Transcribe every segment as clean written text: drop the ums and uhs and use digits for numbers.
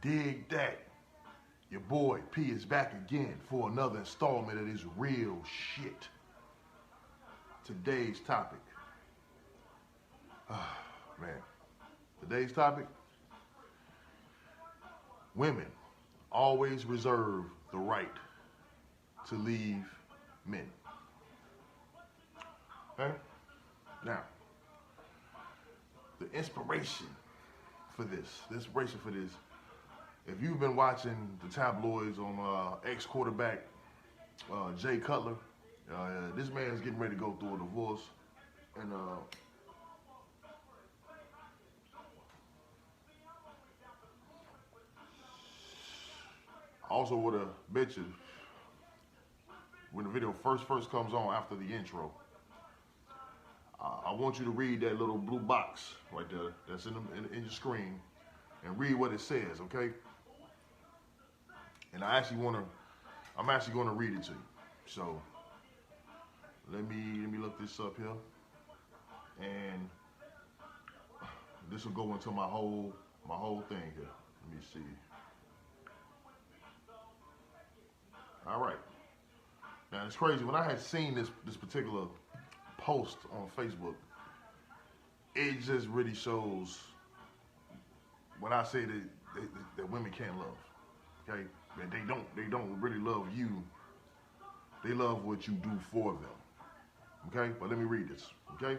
Dig that. Your boy P is back again for another installment of this real shit. Today's topic. Man. Today's topic. Women always reserve the right to leave men. Okay? Now, the inspiration for this, if you've been watching the tabloids on ex-quarterback Jay Cutler, this man's getting ready to go through a divorce, and I also would have bet you when the video first comes on after the intro, I want you to read that little blue box right there that's in your screen and read what it says, okay? And I'm actually going to read it to you. So let me look this up here, and this will go into my whole thing here. Let me see. All right. Now it's crazy. When I had seen this particular post on Facebook, it just really shows when I say that women can't love. Okay, that they don't really love you. They love what you do for them. Okay, but let me read this. Okay.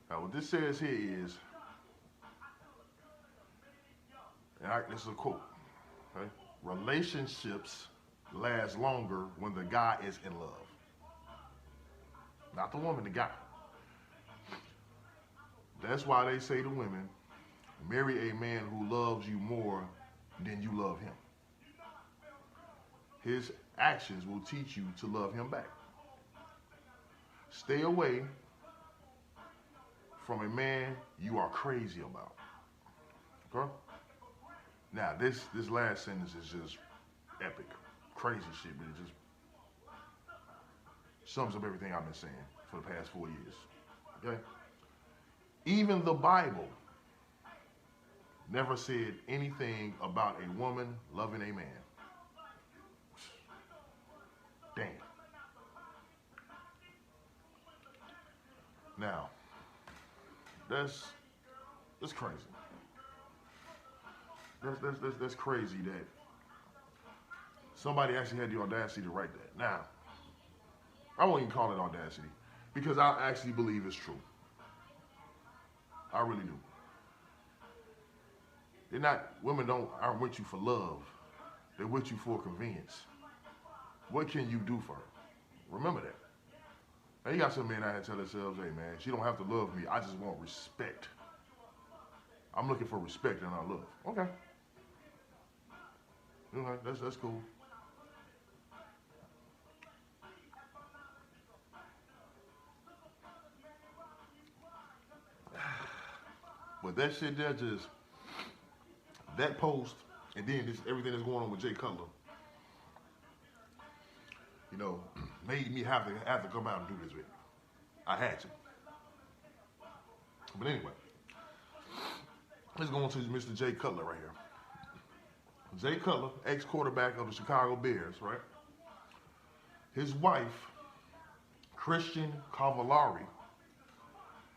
Now what this says here is, and this is a quote. Okay, relationships last longer when the guy is in love. Not the woman, the guy. That's why they say to women, marry a man who loves you more than you love him. His actions will teach you to love him back. Stay away from a man you are crazy about. Okay? Now, this last sentence is just epic. Crazy shit, but it just sums up everything I've been saying for the past 4 years. Okay? Even the Bible never said anything about a woman loving a man. Damn. Now, that's crazy. That's crazy that somebody actually had the audacity to write that. Now, I won't even call it audacity because I actually believe it's true. I really do. Women aren't with you for love. They're with you for convenience. What can you do for her? Remember that. Now you got some men out here tell themselves, hey man, she don't have to love me. I just want respect. I'm looking for respect and not love. Okay. That's cool. But that shit there that post, and then everything that's going on with Jay Cutler, made me have to come out and do this video. I had to. But anyway, let's go on to Mr. Jay Cutler right here. Jay Cutler, ex-quarterback of the Chicago Bears, right? His wife, Christian Cavallari,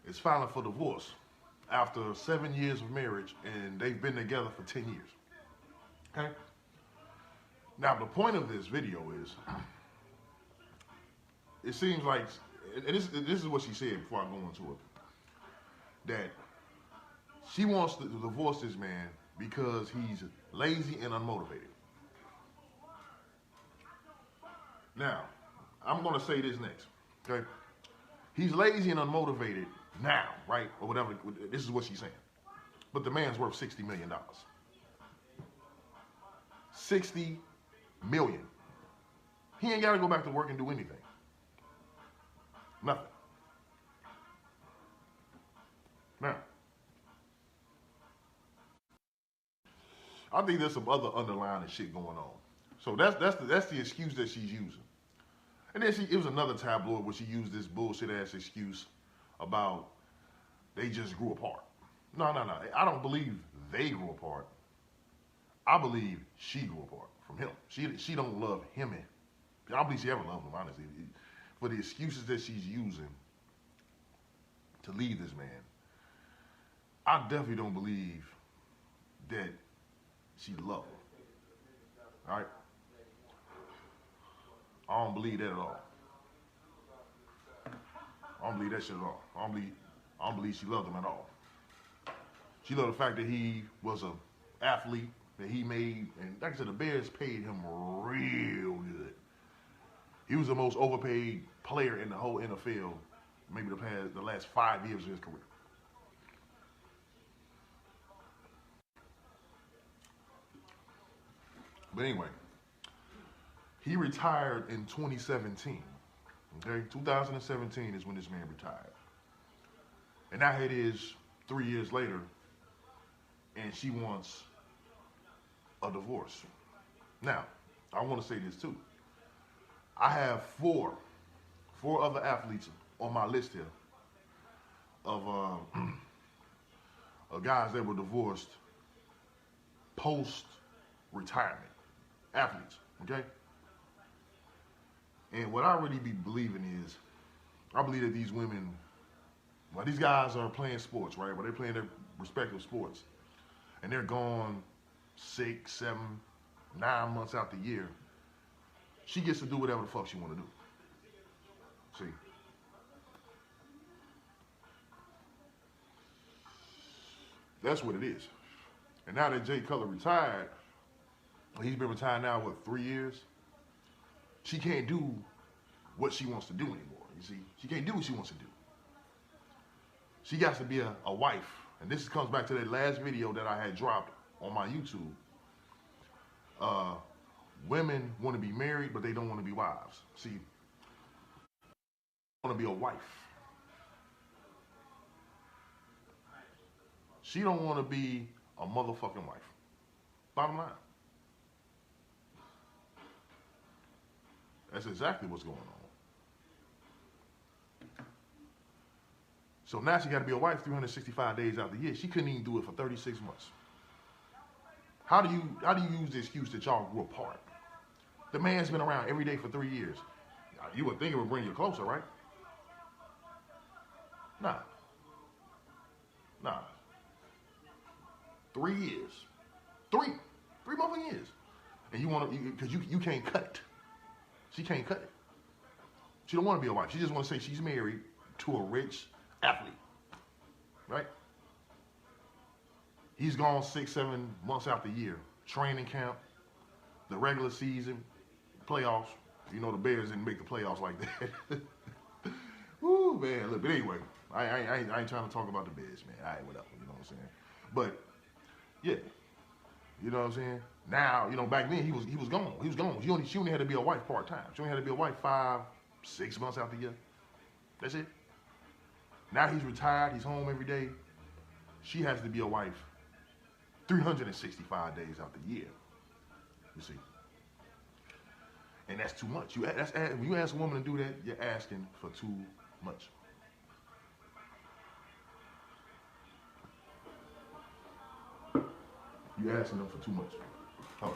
is filing for divorce after 7 years of marriage, and they've been together for 10 years. Okay? Now, the point of this video is, it seems like, and this is what she said before I go into it, that she wants to divorce this man because he's lazy and unmotivated. Now, I'm going to say this next, okay? He's lazy and unmotivated now, right? Or whatever, this is what she's saying. But the man's worth $60 million. $60 million. He ain't got to go back to work and do anything. Nothing. Now, I think there's some other underlying shit going on. So that's the excuse that she's using. And then it was another tabloid where she used this bullshit ass excuse about they just grew apart. No. I don't believe they grew apart. I believe she grew apart from him. She don't love him. I don't believe she ever loved him, honestly. For the excuses that she's using to leave this man, I definitely don't believe that she loved him. All right? I don't believe that at all. I don't believe that shit at all. I don't believe she loved him at all. She loved the fact that he was an athlete, that he made, and like I said, the Bears paid him real good. He was the most overpaid player in the whole NFL, maybe the last 5 years of his career. But anyway, he retired in 2017. Okay, 2017 is when this man retired. And now it is 3 years later, and she wants a divorce. Now, I want to say this too. I have four other athletes on my list here of guys that were divorced post-retirement. Athletes, okay? And what I really be believing is, I believe that these women, well, these guys are playing sports, right? Well, they're playing their respective sports. And they're gone 6, 7, 9 months out the year. She gets to do whatever the fuck she want to do. See? That's what it is. And now that Jay Cutler retired, he's been retired now, what, 3 years? She can't do what she wants to do anymore, you see? She can't do what she wants to do. She got to be a wife. And this comes back to that last video that I had dropped on my YouTube. Women want to be married, but they don't want to be wives. See, they want to be a wife. She don't want to be a motherfucking wife. Bottom line. That's exactly what's going on. So now she got to be a wife 365 days out the year. She couldn't even do it for 36 months. How do you use the excuse that y'all grew apart? The man's been around every day for 3 years. You would think it would bring you closer, right? Nah. 3 years. Three motherfucking years. And you want to, because you can't cut it. She can't cut it. She don't want to be a wife. She just want to say she's married to a rich athlete. Right? He's gone 6, 7 months out the year. Training camp, the regular season, playoffs. You know the Bears didn't make the playoffs like that. Woo, man. Look, but anyway, I ain't trying to talk about the Bears, man. All right, whatever. You know what I'm saying? But, yeah. You know what I'm saying? Now, you know, back then he was gone. He was gone. She only had to be a wife part-time. She only had to be a wife 5, 6 months out the year. That's it. Now he's retired. He's home every day. She has to be a wife 365 days out the year. You see. And that's too much. When you ask a woman to do that, you're asking for too much. You're asking them for too much. Oh.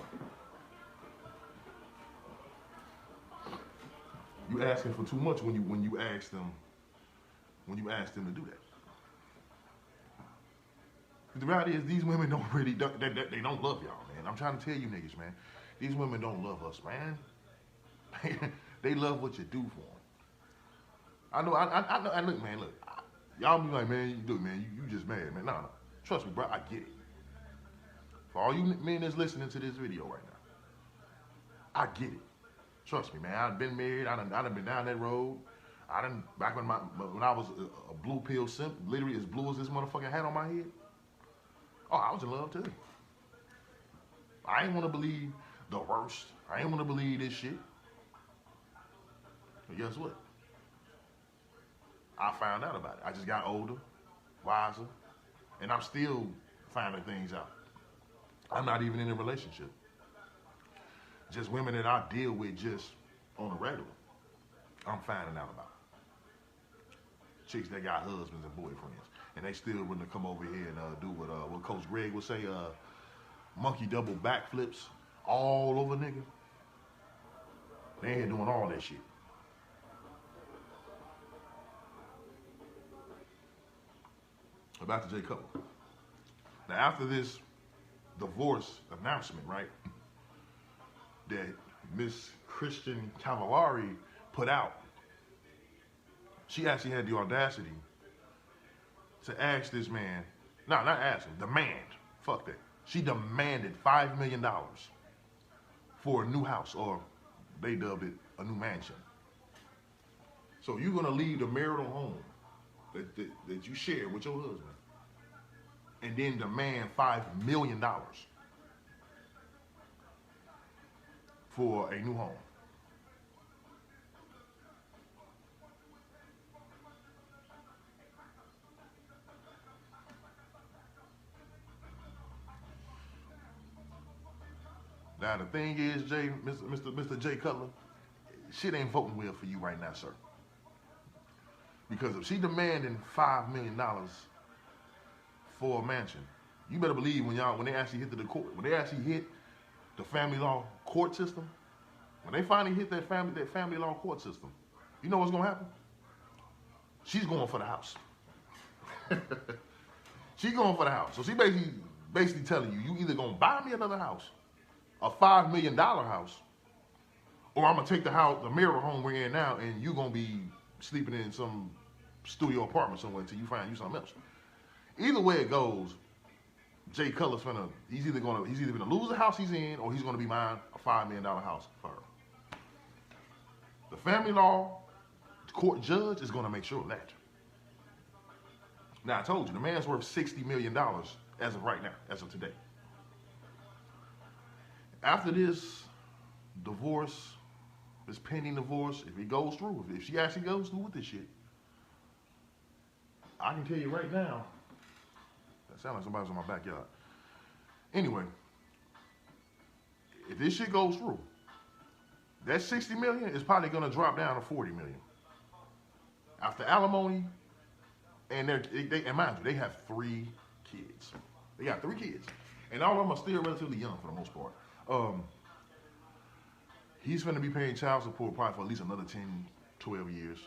You asking for too much when you ask them to do that. The reality is these women don't really they don't love y'all, man. I'm trying to tell you niggas, man. These women don't love us, man. They love what you do for them. I know. I look, man. Look, y'all be like, man, you just mad, man. No. Trust me, bro. I get it. For all you men that's listening to this video right now, I get it. Trust me, man. I've been married. I done been down that road. Back when I was a blue pill simp, literally as blue as this motherfucking hat on my head. Oh, I was in love too. I ain't want to believe the worst. I ain't want to believe this shit. But guess what? I found out about it. I just got older, wiser, and I'm still finding things out. I'm not even in a relationship. Just women that I deal with just on a regular, I'm finding out about. Chicks that got husbands and boyfriends, and they still wouldn't come over here and do what Coach Greg would say, monkey double backflips all over nigga. They ain't doing all that shit. About the J couple. Now after this divorce announcement, right, that Miss Christian Cavallari put out, she actually had the audacity to ask this man, no, not ask him, demand, fuck that. She demanded $5 million for a new house, or they dub it a new mansion. So you're gonna leave the marital home that you share with your husband and then demand $5 million for a new home. Now the thing is, Mr. Jay Cutler, shit ain't voting well for you right now, sir. Because if she demanding $5 million for a mansion, you better believe when they actually hit the court, when they actually hit the family law court system, when they finally hit that family law court system, you know what's gonna happen? She's going for the house. She's going for the house. So she basically telling you, you either gonna buy me another house, a $5 million house, or I'm gonna take the house, the marital home we're in now, and you gonna be sleeping in some studio apartment somewhere until you find you something else. Either way it goes, Jay Cutler's he's either gonna lose the house he's in, or he's gonna be buying a $5 million house for her. The family law court judge is gonna make sure of that. Now I told you, the man's worth $60 million as of right now, as of today. After this divorce, this pending divorce, if it goes through, if she actually goes through with this shit, I can tell you right now, that sounds like somebody's in my backyard. Anyway, if this shit goes through, that $60 million is probably gonna drop down to $40 million. After alimony, and mind you, they have 3 kids. They got 3 kids. And all of them are still relatively young for the most part. He's going to be paying child support probably for at least another 10, 12 years.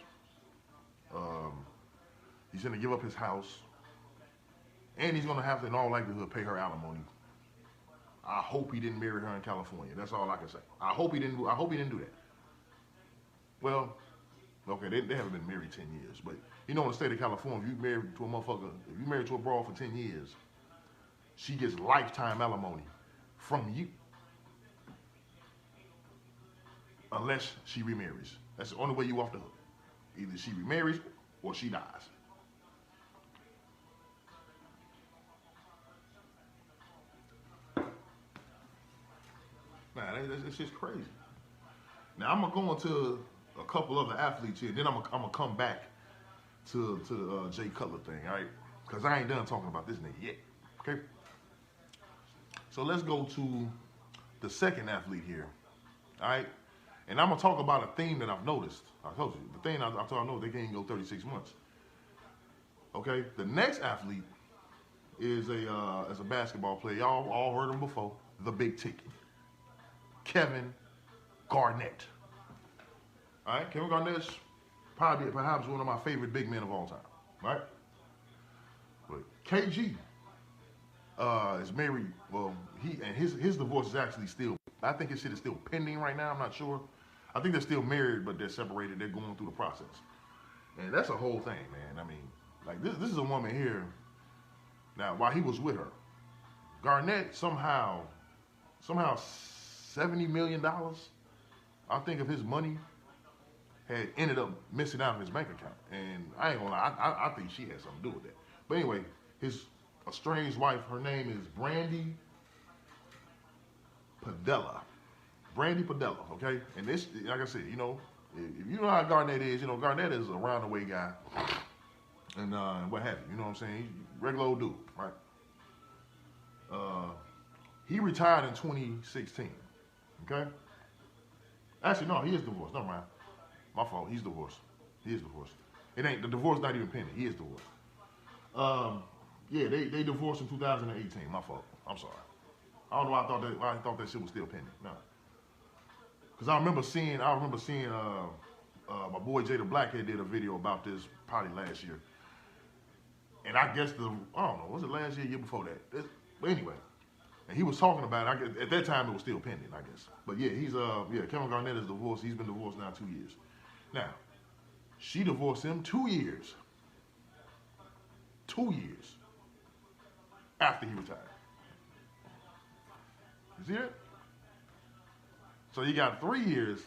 He's going to give up his house. And he's going to have to, in all likelihood, pay her alimony. I hope he didn't marry her in California. That's all I can say. I hope he didn't do that. Well, okay, they haven't been married 10 years. But, you know, in the state of California, if you married to a motherfucker, if you married to a broad for 10 years, she gets lifetime alimony from you. Unless she remarries. That's the only way you off the hook. Either she remarries or she dies. Man, it's just crazy. Now I'm gonna go into a couple other athletes here. Then I'm gonna come back to the Jay Cutler thing, all right? Because I ain't done talking about this nigga yet. Okay. So let's go to the second athlete here, all right? And I'm gonna talk about a theme that I've noticed. I told you, the thing I know they can't go 36 months. Okay, the next athlete is a basketball player. Y'all all heard him before, the big ticket, Kevin Garnett. All right, Kevin Garnett's perhaps one of my favorite big men of all time, right? But KG is married. Well, his divorce is actually still. I think his shit is still pending right now. I'm not sure. I think they're still married, but they're separated. They're going through the process, and that's a whole thing, man. I mean, like this is a woman here. Now, while he was with her, Garnett somehow $70 million, I think, of his money had ended up missing out of his bank account, and I ain't gonna lie, I think she had something to do with that. But anyway, his estranged wife, her name is Brandy Padilla. Brandy Padilla, okay? And this, like I said, you know, if you know how Garnett is, you know, Garnett is a round-the-way guy and what have you, you know what I'm saying? He's a regular old dude, right? He retired in 2016, okay? Actually, no, he is divorced. Never mind. My fault. He's divorced. He is divorced. It ain't, the divorce not even pending. He is divorced. Yeah, they divorced in 2018. My fault. I'm sorry. I don't know why I thought that shit was still pending. No, because I remember seeing my boy Jada Blackhead did a video about this probably last year, and I guess I don't know, was it last year before that? But anyway, and he was talking about it. At that time it was still pending, I guess. But yeah, Kevin Garnett is divorced. He's been divorced now 2 years. Now, she divorced him 2 years. 2 years after he retired. You see it? So you got 3 years.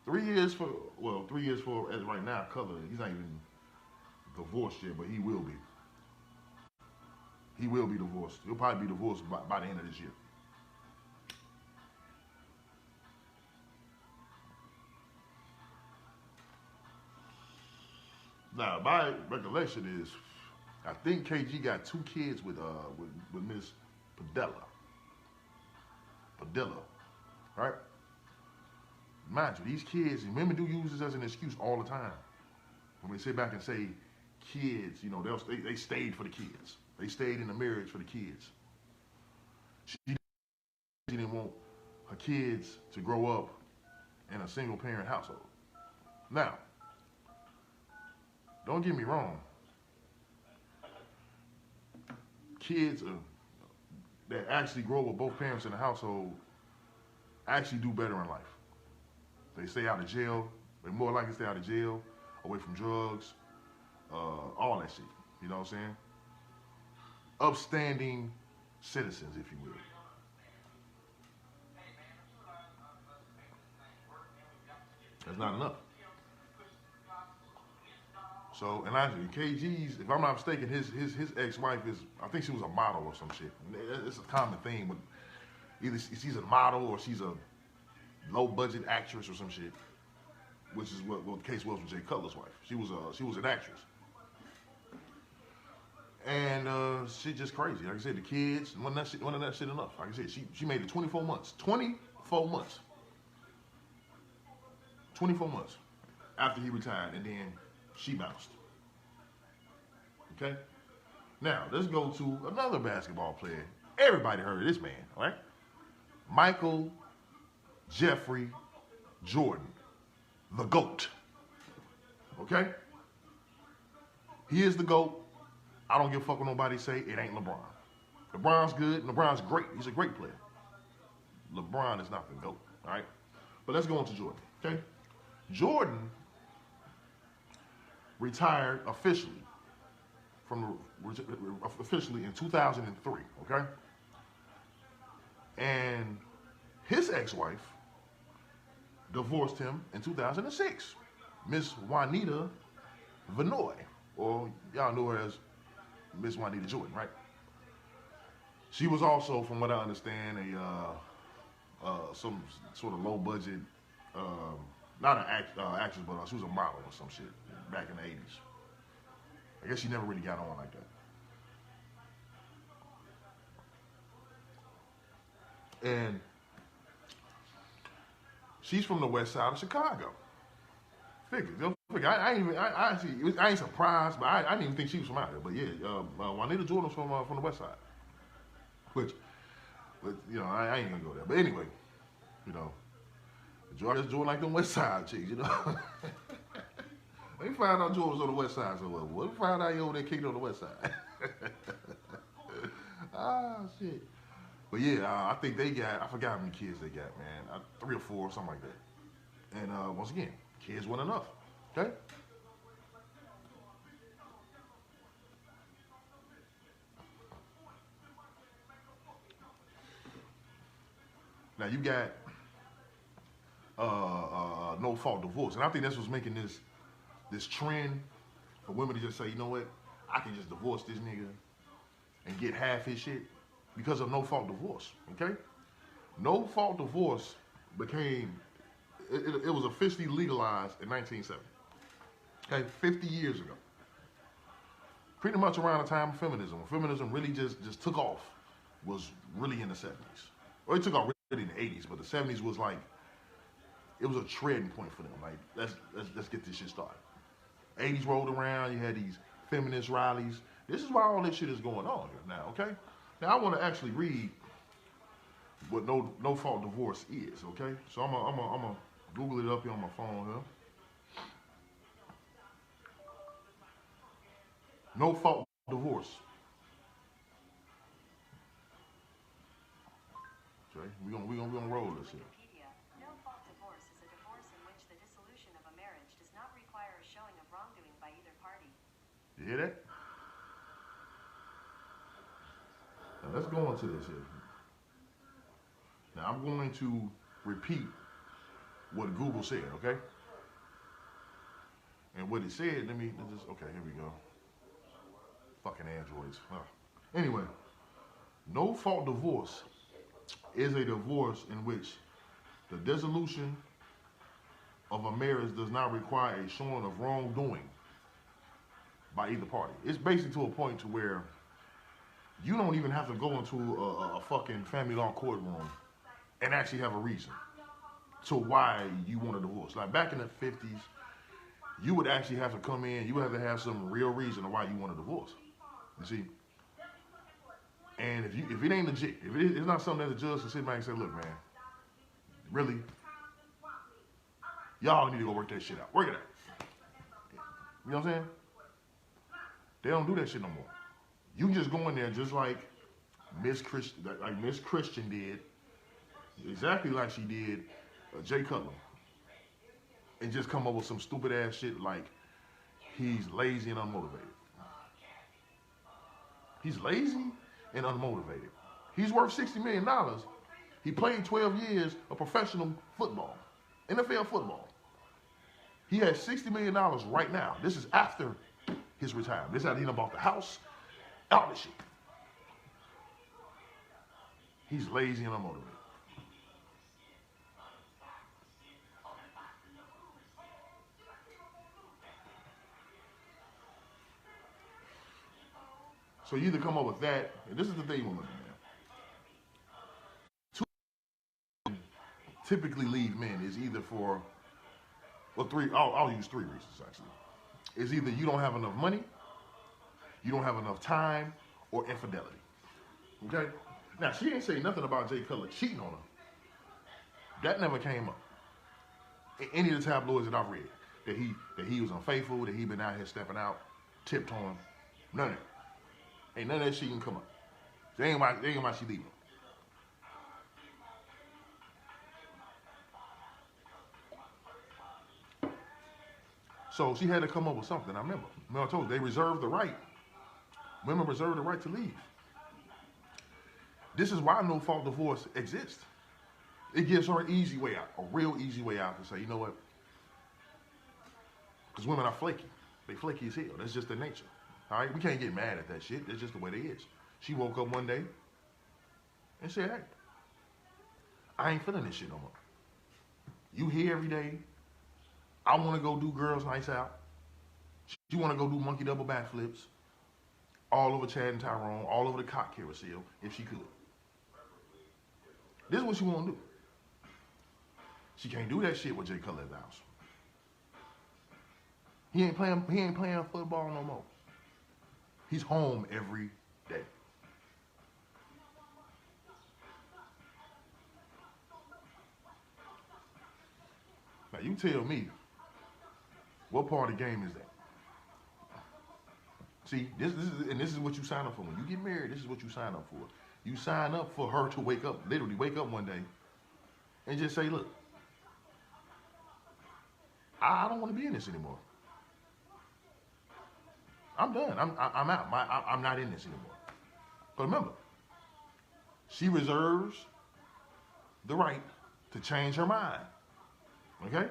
3 years for, as right now, Color. He's not even divorced yet, but he will be. He will be divorced. He'll probably be divorced by the end of this year. Now, my recollection is, I think KG got 2 kids with Miss Padilla. Padilla, right? Mind you, these kids, and women do use this as an excuse all the time. When they sit back and say, kids, you know, they stayed for the kids. They stayed in the marriage for the kids. She didn't want her kids to grow up in a single parent household. Now, don't get me wrong. Kids that actually grow with both parents in the household actually do better in life. They stay out of jail. They're more likely to stay out of jail, away from drugs, all that shit. You know what I'm saying? Upstanding citizens, if you will. That's not enough. So, and actually, KG's, if I'm not mistaken, his ex-wife is, I think she was a model or some shit. It's a common thing, but either she's a model or she's a low-budget actress or some shit, which is what the case was with Jay Cutler's wife. She was an actress. And she just crazy. Like I said, the kids, wasn't that shit enough. Like I said, she made it 24 months. 24 months. 24 months after he retired, and then she bounced. Okay? Now, let's go to another basketball player. Everybody heard of this man, all right? Michael Jeffrey Jordan, the GOAT. Okay? He is the GOAT. I don't give a fuck what nobody say. It ain't LeBron. LeBron's good. LeBron's great. He's a great player. LeBron is not the GOAT, all right? But let's go on to Jordan, okay? Jordan retired officially in 2003, okay? And his ex-wife divorced him in 2006, Miss Juanita Vinoy, or y'all know her as Miss Juanita Jordan, right? She was also, from what I understand, some sort of low-budget, not an actress, but she was a model or some shit back in the 80s. I guess she never really got on like that. And she's from the west side of Chicago. I ain't surprised, but I didn't even think she was from out here. But yeah, Juanita Jordan was from the west side. But you know, I ain't gonna go there. But anyway, you know, Jordan like them west side chicks, you know. Let me find out Jordan was on the west side so well. Let me find out you over there kicked on the west side. Ah, shit. But yeah, I think they got, I forgot how many kids they got, man. 3 or 4, something like that. And once again, kids weren't enough, okay? Now you got no fault divorce, and I think that's what's making this trend for women to just say, you know what, I can just divorce this nigga and get half his shit because of no fault divorce. Okay, no fault divorce became it was officially legalized in 1970. Okay, 50 years ago. Pretty much around the time of feminism. When feminism really just took off was really in the 70s. Well, it took off really in the 80s, but the 70s was like, it was a treading point for them. Like, let's get this shit started. 80s rolled around, you had these feminist rallies. This is why all this shit is going on here now, okay? Now I want to actually read what no fault divorce is. Okay, so I'm gonna Google it up here on my phone here. No fault divorce. Okay, we gonna roll this here. No fault divorce is a divorce in which the dissolution of a marriage does not require a showing of wrongdoing by either party. You hear that? Now let's go into this here. Now I'm going to repeat what Google said, okay? And what it said, okay, here we go. Fucking androids. Anyway, no fault divorce is a divorce in which the dissolution of a marriage does not require a showing of wrongdoing by either party. It's basically to a point to where you don't even have to go into a fucking family law courtroom and actually have a reason to why you want a divorce. Like back in the 50s, you would actually have to come in, you would have to have some real reason to why you want a divorce. You see? And if it ain't legit, if it's not something that the judge can sit back and say, look, man, really, y'all need to go work that shit out. Work it out. You know what I'm saying? They don't do that shit no more. You just go in there just like Miss Christian did, exactly like she did Jay Cutler, and just come up with some stupid ass shit like he's lazy and unmotivated. He's lazy and unmotivated. He's worth $60 million. He played 12 years of professional football, NFL football. He has $60 million right now. This is after his retirement. This is after he done bought the house, all this shit. He's lazy and unmotivated. So you either come up with that, and this is the thing with women, man. Two typically leave men is either for, well, three, I'll use three reasons actually. It's either you don't have enough money, you don't have enough time, or infidelity. Okay? Now, she ain't say nothing about Jay Cutler cheating on her. That never came up in any of the tabloids that I've read. That he was unfaithful, that he been out here stepping out, tiptoeing. None of it. Ain't none of that shit can come up. They ain't why she leaving. So she had to come up with something. I remember I told you, they reserve the right. Women reserve the right to leave. This is why no fault divorce exists. It gives her an easy way out, a real easy way out to say, you know what? Because women are flaky. They flaky as hell. That's just their nature. All right? We can't get mad at that shit. That's just the way they is. She woke up one day and said, hey, I ain't feeling this shit no more. You here every day. I want to go do girls' nights out. She want to go do monkey double backflips all over Chad and Tyrone, all over the cock carousel, if she could. This is what she want to do. She can't do that shit with Jay Cutler at the house. He ain't playing football no more. He's home every day. Now you tell me, what part of the game is that? See, this is what you sign up for. When you get married, this is what you sign up for. You sign up for her to wake up, literally wake up one day, and just say, look, I don't want to be in this anymore. I'm done. I'm out. I'm not in this anymore. But remember, she reserves the right to change her mind. Okay?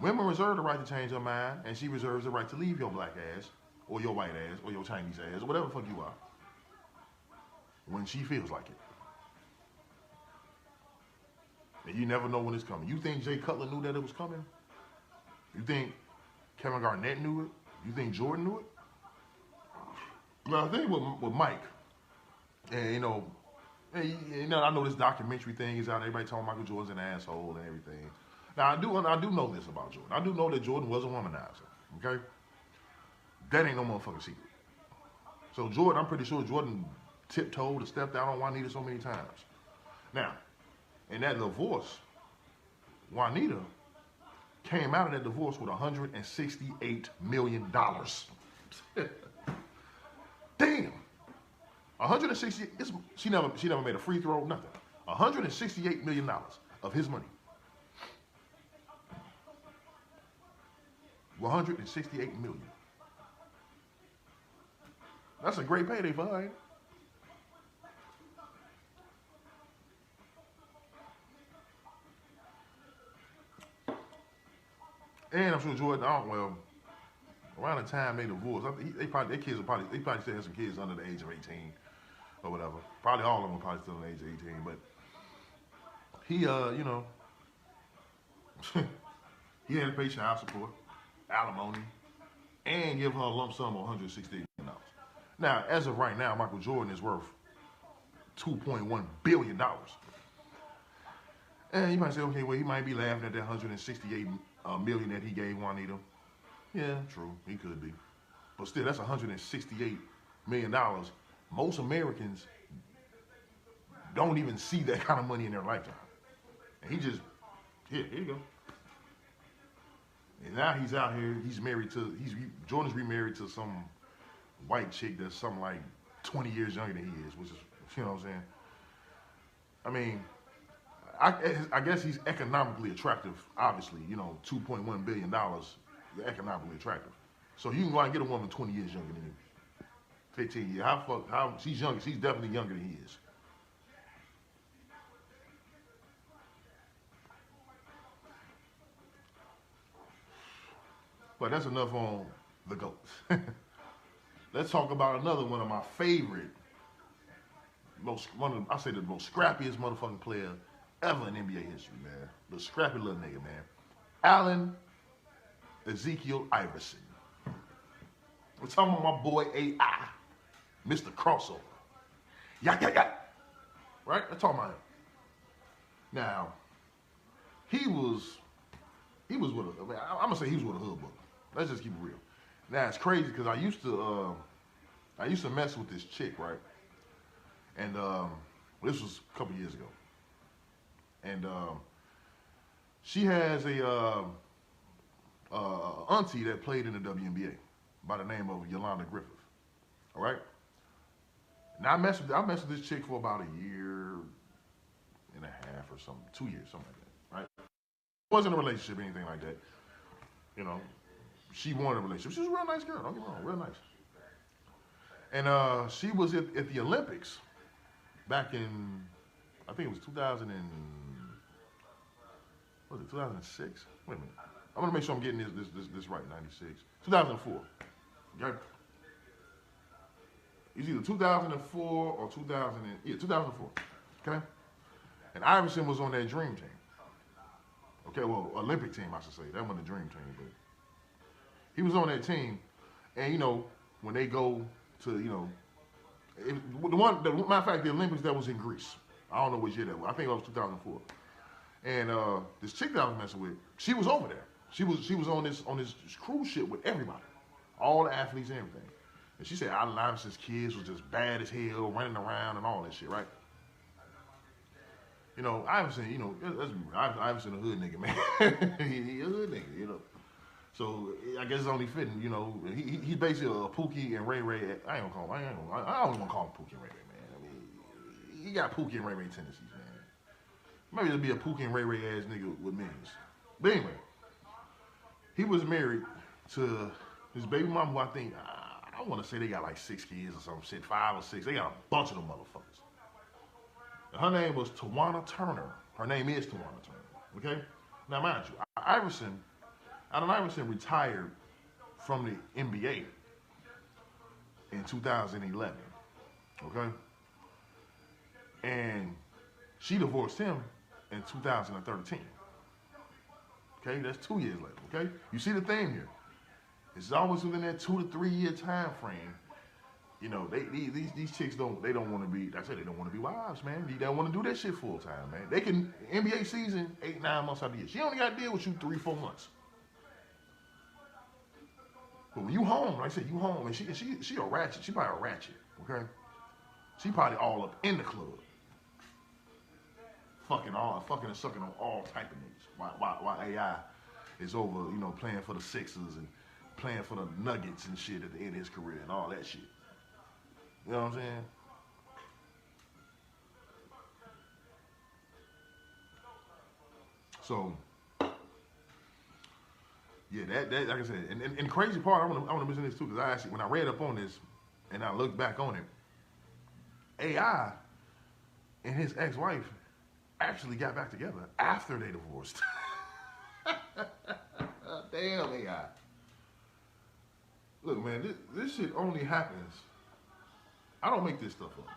Women reserve the right to change her mind, and she reserves the right to leave your black ass, or your white ass, or your Chinese ass, or whatever the fuck you are, when she feels like it. And you never know when it's coming. You think Jay Cutler knew that it was coming? You think Kevin Garnett knew it? You think Jordan knew it? Well, I think with Mike, and I know this documentary thing is out. Everybody talking Michael Jordan's an asshole and everything. Now I do know this about Jordan. I do know that Jordan was a womanizer. Okay, that ain't no motherfucking secret. So Jordan, I'm pretty sure Jordan tiptoed or stepped out on Juanita so many times. Now, in that divorce, Juanita came out of that divorce with $168 million. Damn. 168. She never made a free throw, nothing. $168 million of his money. 168 million. That's a great payday for her, ain't it? And I'm sure Jordan, well, around the time they divorced, they probably still had some kids under the age of 18 or whatever. Probably all of them were probably still under the age of 18, but he, you know, he had to pay child support, alimony, and give her a lump sum of $168 million. Now, as of right now, Michael Jordan is worth $2.1 billion. And you might say, okay, well, he might be laughing at that $168 million that he gave Juanita. Yeah, true, he could be. But still, that's $168 million. Most Americans don't even see that kind of money in their lifetime. And he just, here you go. And now he's out here, Jordan's remarried to some white chick that's something like 20 years younger than he is, which is, you know what I'm saying? I mean, I guess he's economically attractive, obviously, you know, $2.1 billion, you're economically attractive. So you can go out and get a woman 20 years younger than you. 15 years, she's younger, she's definitely younger than he is. But that's enough on the GOAT. Let's talk about another one of my favorite, the most scrappiest motherfucking player ever in NBA history, man. The scrappy little nigga, man. Allen Ezekiel Iverson. We're talking about my boy AI, Mr. Crossover. Yeah. Right? Let's talk about him. Now, he was with I'm gonna say he was with a hood book. Let's just keep it real. Now it's crazy because I used to mess with this chick, right? And this was a couple years ago. And she has a auntie that played in the WNBA by the name of Yolanda Griffith. All right. Now I messed with this chick for about a year and a half or something, 2 years, something like that. Right. Wasn't a relationship or anything like that. You know, she wanted a relationship. She was a real nice girl, don't get me wrong, real nice. And she was at the Olympics back in, I think it was 2006? Wait a minute. I'm gonna make sure I'm getting this right, 96. 2004. Okay? It's either 2004 or 2004. Okay? And Iverson was on that dream team. Okay, well, Olympic team, I should say. That wasn't the dream team, but he was on that team. And, you know, when they go to, you know, matter of fact, the Olympics that was in Greece. I don't know which year that was. I think it was 2004. And this chick that I was messing with, she was over there. She was on this cruise ship with everybody, all the athletes and everything. And she said Allen Iverson's kids was just bad as hell, running around and all that shit, right? You know, Iverson, you know, Iverson a hood nigga, man. He a hood nigga, you know. So I guess it's only fitting, you know. He's basically a Pookie and Ray Ray. I don't want to call him Pookie and Ray Ray, man. I mean, he got Pookie and Ray Ray tendencies, man. Maybe it'll be a Pookie and Ray Ray ass nigga with millions. But anyway, he was married to his baby mama, who I think, I want to say they got like 6 kids or some shit, 5 or 6. They got a bunch of them motherfuckers. And her name was Tawana Turner. Her name is Tawana Turner, okay? Now, mind you, Allen Iverson retired from the NBA in 2011, okay? And she divorced him in 2013. Okay, that's 2 years later, okay? You see the theme here. It's always within that 2 to 3 year time frame. You know, these chicks don't want to be, I said they don't want to be wives, man. They don't want to do that shit full time, man. They can, NBA season, 8, 9 months out of the year. She only got to deal with you 3, 4 months. But when you home, like I said, you home, and she a ratchet. She probably a ratchet, okay? She probably all up in the club. fucking and sucking on all type of niggas. Why AI is over, you know, playing for the Sixers and playing for the Nuggets and shit at the end of his career and all that shit. You know what I'm saying? So, yeah, that like I said, and the crazy part, I want to mention this too, because I actually, when I read up on this and I looked back on it, AI and his ex-wife actually got back together after they divorced. Damn AI. Look, man, this shit only happens. I don't make this stuff up, man.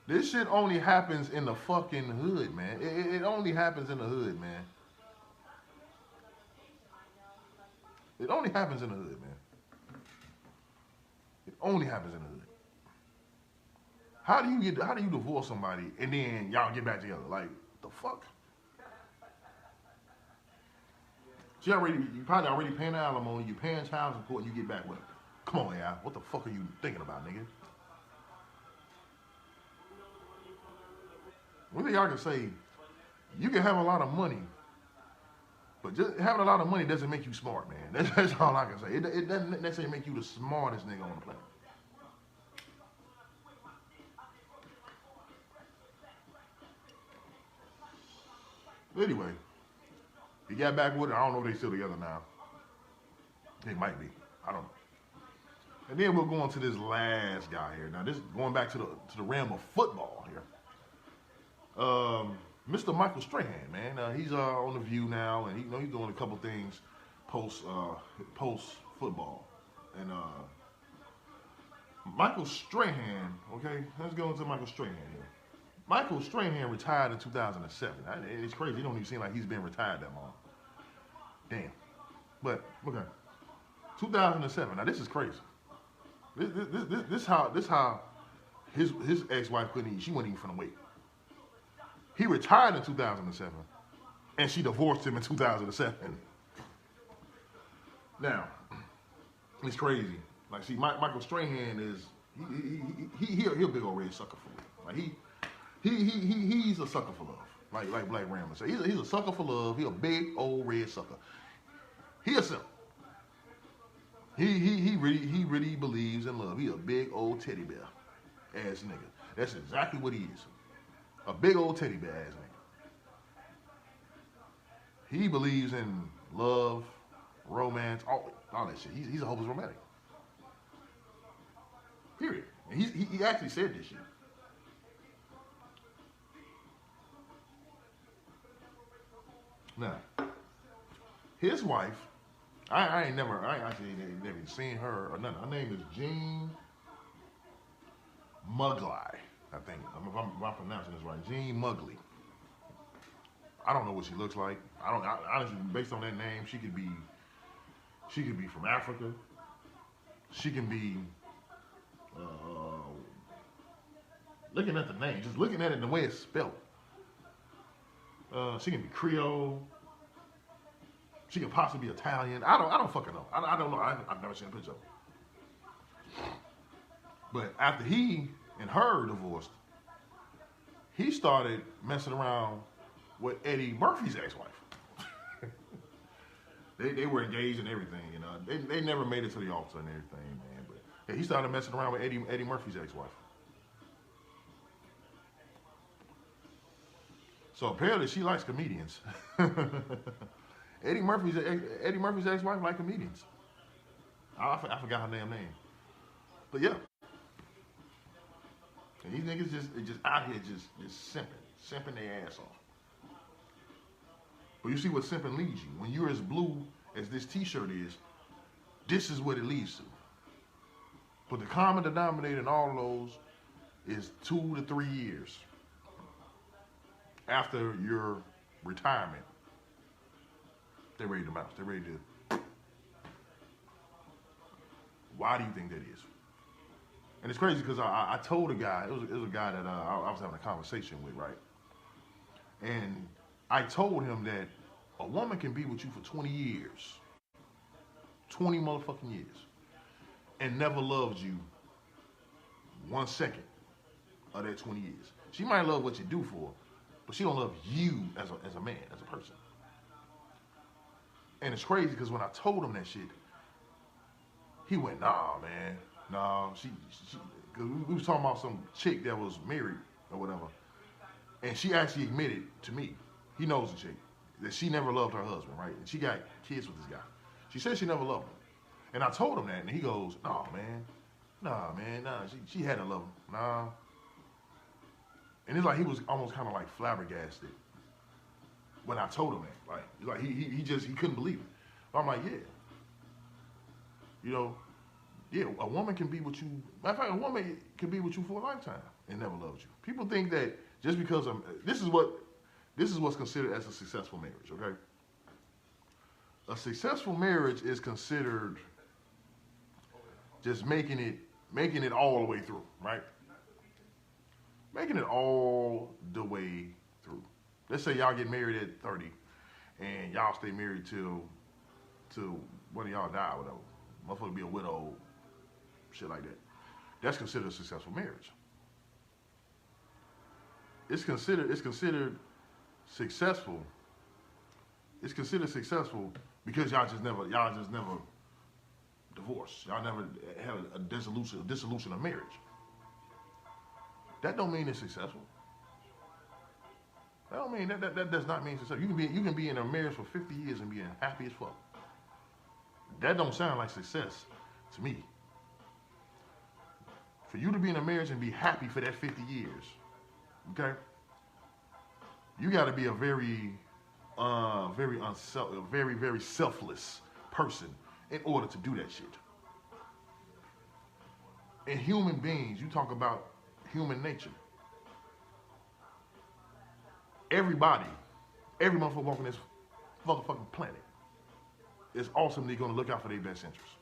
This shit only happens in the fucking hood, man. It only happens in the hood, man. It only happens in the hood, man. It only happens in the hood. How do you divorce somebody and then y'all get back together? Like, the fuck? You probably already paying the alimony, you paying child support, and you get back with them. Come on, AI. What the fuck are you thinking about, nigga? One thing I can say, you can have a lot of money, but just having a lot of money doesn't make you smart, man. That's all I can say. It doesn't necessarily make you the smartest nigga on the planet. Anyway, he got back with it. I don't know if they still together now. They might be. I don't know. And then we'll go on to this last guy here. Now, this going back to the realm of football here. Mr. Michael Strahan, man. He's on The View now, and he's doing a couple things post football. And Michael Strahan, okay, let's go into Michael Strahan here. Michael Strahan retired in 2007. It's crazy. It don't even seem like he's been retired that long. Damn. But okay, 2007. Now this is crazy. This how his ex-wife couldn't eat. She wasn't even from the weight. He retired in 2007, and she divorced him in 2007. Now, it's crazy. Like, see, Michael Strahan is he a big old red sucker for me. Like he's a sucker for love. Like Black Ramblin' said, he's a sucker for love. He a big old red sucker. He a simp. He really believes in love. He a big old teddy bear ass nigga. That's exactly what he is. A big old teddy bear ass nigga. He believes in love, romance, all that shit. He's a hopeless romantic. Period. And he actually said this shit. Now, his wife, I ain't actually never seen her or nothing. Her name is Jean Mugley, I think. If I'm pronouncing this right. Jean Mugley. I don't know what she looks like. Honestly, based on that name, she could be from Africa. She can be looking at the name, just looking at it the way it's spelled. She can be Creole. She can possibly be Italian. I don't fucking know. I don't know. I've never seen a picture of her. But after he and her divorced, he started messing around with Eddie Murphy's ex-wife. they were engaged and everything, you know. They never made it to the altar and everything, man. But yeah, he started messing around with Eddie Murphy's ex-wife. So apparently she likes comedians. Eddie Murphy's ex-wife like comedians. I forgot her damn name. But yeah. And these niggas just out here just simping their ass off. But you see what simping leads you. When you're as blue as this t-shirt is, this is what it leads to. But the common denominator in all of those is 2 to 3 years after your retirement. They're ready to bounce. They're ready to. Why do you think that is? And it's crazy because I told a guy, it was a guy that I was having a conversation with, right? And I told him that a woman can be with you for 20 years. 20 motherfucking years. And never loved you 1 second of that 20 years. She might love what you do for her, but she don't love you as a man, as a person. And it's crazy because when I told him that shit, he went, nah, man, nah. Cause we was talking about some chick that was married or whatever, and she actually admitted to me, he knows the chick, that she never loved her husband, right? And she got kids with this guy. She said she never loved him. And I told him that, and he goes, nah, she had to love him, nah. And it's like he was almost kind of like flabbergasted when I told him that. Like he couldn't believe it. But I'm like, yeah. You know, yeah, a woman can be with you. Matter of fact, a woman can be with you for a lifetime and never loved you. People think that just because this is what's considered as a successful marriage, okay? A successful marriage is considered just making it all the way through, right? Making it all the way through. Let's say y'all get married at 30 and y'all stay married till one of y'all die or whatever. Motherfucker be a widow, shit like that. That's considered a successful marriage. It's considered successful. It's considered successful because y'all just never divorced. Y'all never had a dissolution of marriage. That don't mean it's successful. That don't mean that does not mean successful. You can be in a marriage for 50 years and be happy as fuck. That don't sound like success to me. For you to be in a marriage and be happy for that 50 years, okay? You got to be a very selfless person in order to do that shit. And human beings, you talk about human nature. Every motherfucker walking this motherfucking planet is ultimately going to look out for their best interests.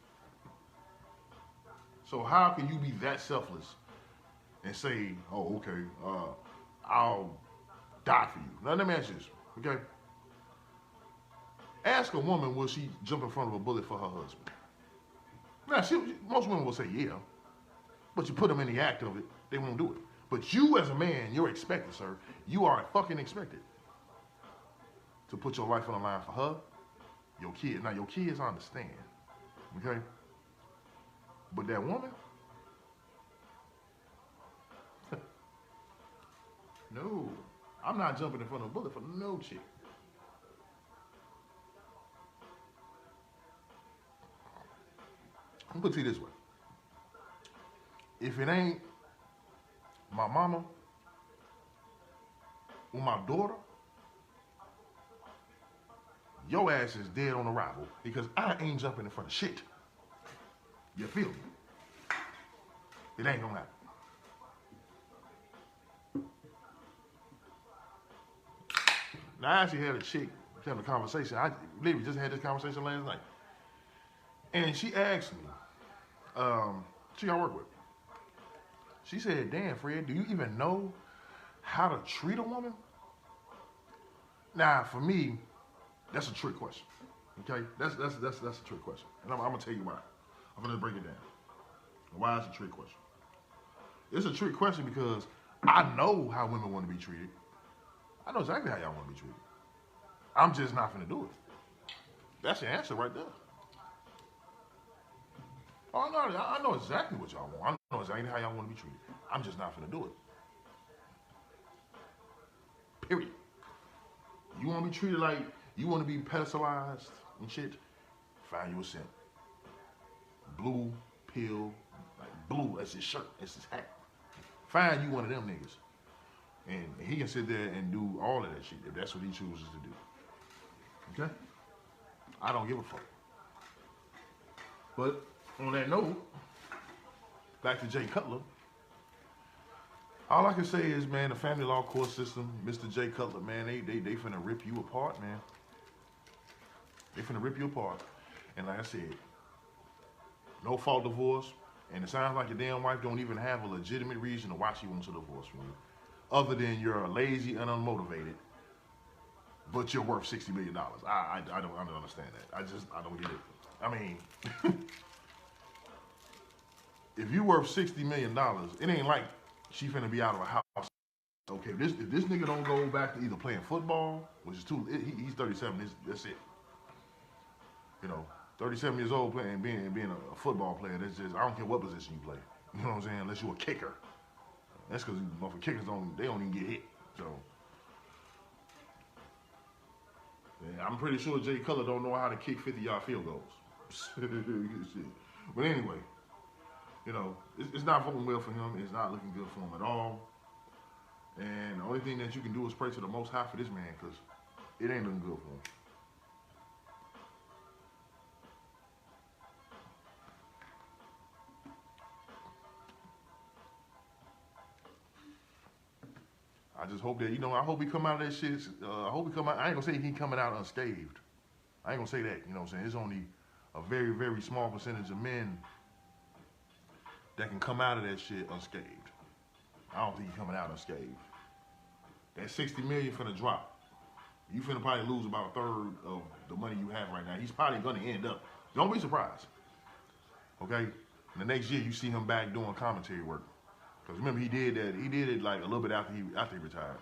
So how can you be that selfless and say, oh, okay, I'll die for you? Now let me ask you this, okay? Ask a woman, will she jump in front of a bullet for her husband? Now, most women will say, yeah. But you put them in the act of it, they won't do it. But you as a man, you're expected, sir. You are fucking expected to put your life on the line for her, your kid. Now, your kids understand, okay? But that woman, no. I'm not jumping in front of a bullet for no chick. I'm gonna put it this way. If it ain't my mama or my daughter, your ass is dead on arrival because I ain't jumping in front of shit. You feel me? It ain't gonna happen. Now, I actually had a chick having a conversation. I literally just had this conversation last night. And she asked me, she I work with. She said, damn, Fred, do you even know how to treat a woman? Now, for me, that's a trick question. Okay? That's a trick question. And I'm gonna tell you why. I'm gonna break it down. Why it's a trick question. It's a trick question because I know how women want to be treated. I know exactly how y'all want to be treated. I'm just not gonna do it. That's the answer right there. Oh, no, I know exactly what y'all want. I know exactly how y'all want to be treated. I'm just not gonna do it. Period. You want to be treated like, you want to be pedestalized and shit, find you a simp. Blue pill, like blue, that's his shirt, that's his hat. Find you one of them niggas. And he can sit there and do all of that shit if that's what he chooses to do. Okay? I don't give a fuck. But on that note, back to Jay Cutler. All I can say is, man, the family law court system, Mr. Jay Cutler, man, they finna rip you apart, man. They finna rip you apart. And like I said, no fault divorce. And it sounds like your damn wife don't even have a legitimate reason to why she wants a divorce from you. Other than you're lazy and unmotivated, but you're worth $60 million. I don't understand that. I don't get it. I mean, if you're worth $60 million, it ain't like she finna be out of a house Okay, if this nigga don't go back to either playing football, which is he's 37. That's it. You know, 37 years old playing being a football player. That's just, I don't care what position you play. You know what I'm saying? Unless you're a kicker. That's because kickers don't even get hit. So yeah, I'm pretty sure Jay Cutler don't know how to kick 50-yard field goals. But anyway, you know, it's not looking well for him. It's not looking good for him at all. And the only thing that you can do is pray to the Most High for this man, because it ain't looking good for him. I just hope that, you know, I hope he come out of that shit. I hope he come out. I ain't gonna say he coming out unscathed. I ain't gonna say that. You know what I'm saying? There's only a very, very small percentage of men that can come out of that shit unscathed. I don't think he's coming out unscathed. That 60 million finna drop. You finna probably lose about a third of the money you have right now. He's probably gonna end up. Don't be surprised. Okay? In the next year, you see him back doing commentary work. Because remember, he did that. He did it like a little bit after he retired.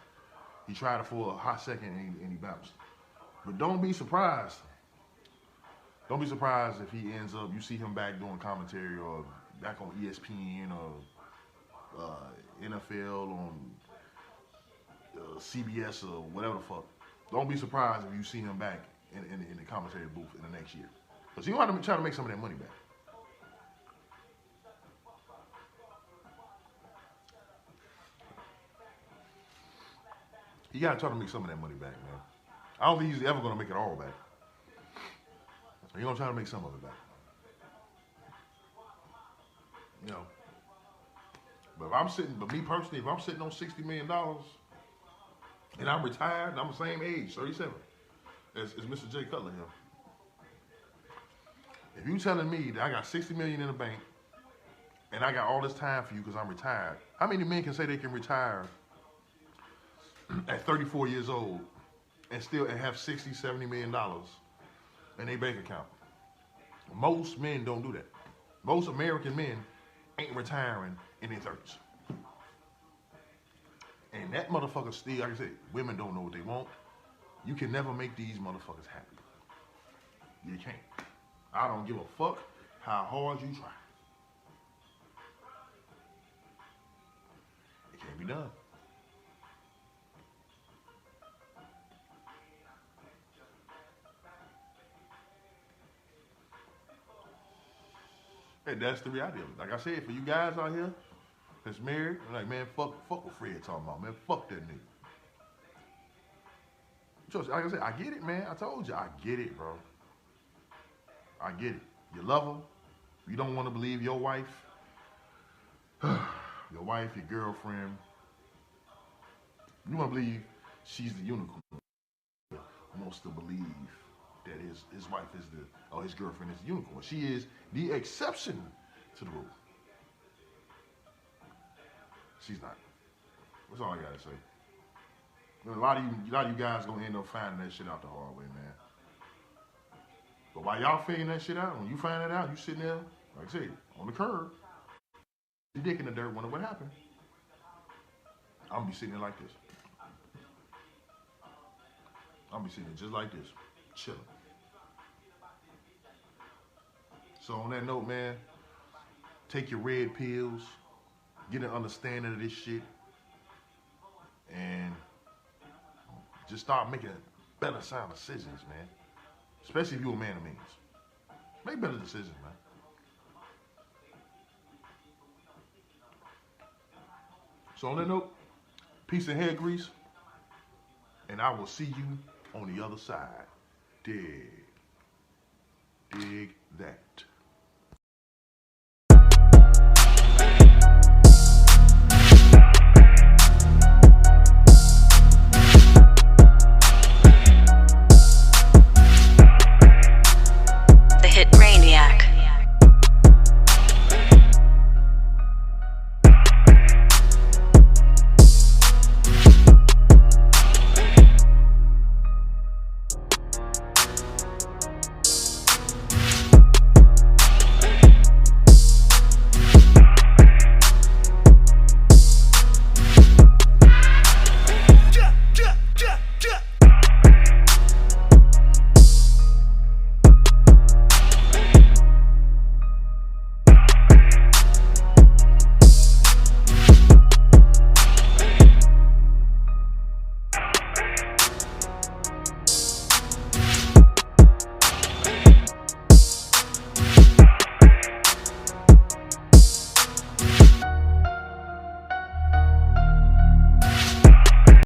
He tried it for a hot second and he bounced. But don't be surprised. Don't be surprised if he ends up, you see him back doing commentary or back on ESPN or NFL on CBS or whatever the fuck. Don't be surprised if you see him back in the commentary booth in the next year. Because he's going to try to make some of that money back. You gotta try to make some of that money back, man. I don't think he's ever gonna make it all back. He's gonna try to make some of it back. You know. But me personally, if I'm sitting on $60 million and I'm retired and I'm the same age, 37, as Mr. Jay Cutler here. If you telling me that I got 60 million in the bank and I got all this time for you because I'm retired, how many men can say they can retire at 34 years old and still have $60, $70 million in their bank account? Most men don't do that. Most American men ain't retiring in their 30s. And that motherfucker still, like I said, women don't know what they want. You can never make these motherfuckers happy. You can't. I don't give a fuck how hard you try. It can't be done. And that's the reality of it. Like I said, for you guys out here that's married, I'm like, man, fuck what Fred talking about, man. Fuck that nigga. Trust, like I said, I get it, man. I told you, I get it, bro. I get it. You love her. You don't want to believe your wife, your girlfriend. You want to believe she's the unicorn. Wants to believe that his wife is his girlfriend is the unicorn. She is the exception to the rule. She's not. That's all I gotta say. A lot of you guys gonna end up finding that shit out the hard way, man. But while y'all figuring that shit out, when you find that out, you sitting there, like I said, on the curb, your dick in the dirt, wondering what happened. I'm gonna be sitting there like this. I'm gonna be sitting there just like this, chilling. So on that note, man, take your red pills, get an understanding of this shit, and just start making better sound decisions, man. Especially if you're a man of means. Make better decisions, man. So on that note, peace and hair grease, and I will see you on the other side. Dig that.